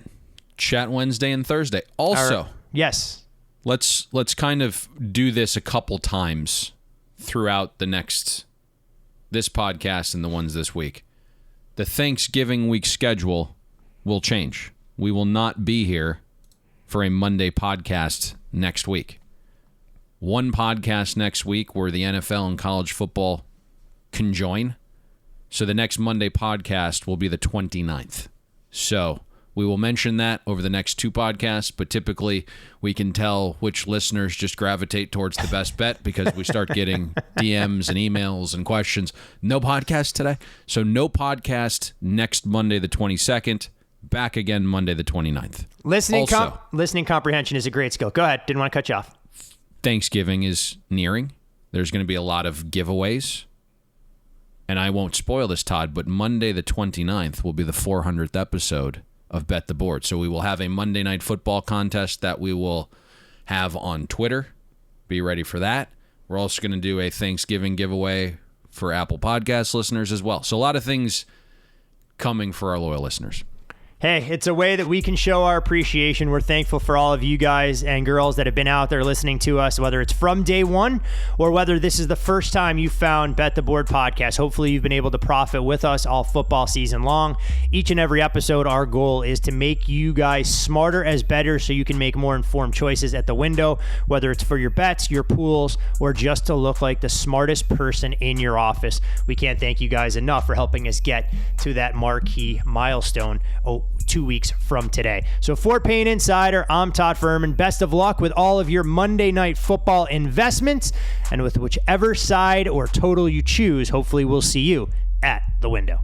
Chat Wednesday and Thursday. Also, yes, let's kind of do this a couple times throughout this podcast and the ones this week. The Thanksgiving week schedule will change. We will not be here for a Monday podcast next week. One podcast next week where the NFL and college football conjoin. So the next Monday podcast will be the 29th. So we will mention that over the next 2 podcasts, but typically we can tell which listeners just gravitate towards the best bet because we start getting DMs and emails and questions. No podcast today. So no podcast next Monday the 22nd. Back again Monday the 29th. Listening comprehension is a great skill. Go ahead. Didn't want to cut you off. Thanksgiving is nearing. There's going to be a lot of giveaways. And I won't spoil this, Todd, but Monday the 29th will be the 400th episode of Bet the Board. So we will have a Monday Night Football contest that we will have on Twitter. Be ready for that. We're also going to do a Thanksgiving giveaway for Apple Podcast listeners as well. So a lot of things coming for our loyal listeners. Hey, it's a way that we can show our appreciation. We're thankful for all of you guys and girls that have been out there listening to us, whether it's from day one or whether this is the first time you found Bet the Board podcast. Hopefully you've been able to profit with us all football season long. Each and every episode, our goal is to make you guys smarter as better so you can make more informed choices at the window, whether it's for your bets, your pools, or just to look like the smartest person in your office. We can't thank you guys enough for helping us get to that marquee milestone 2 weeks from today. So for Payne Insider, I'm Todd Furman. Best of luck with all of your Monday Night Football investments, and with whichever side or total you choose, hopefully we'll see you at the window.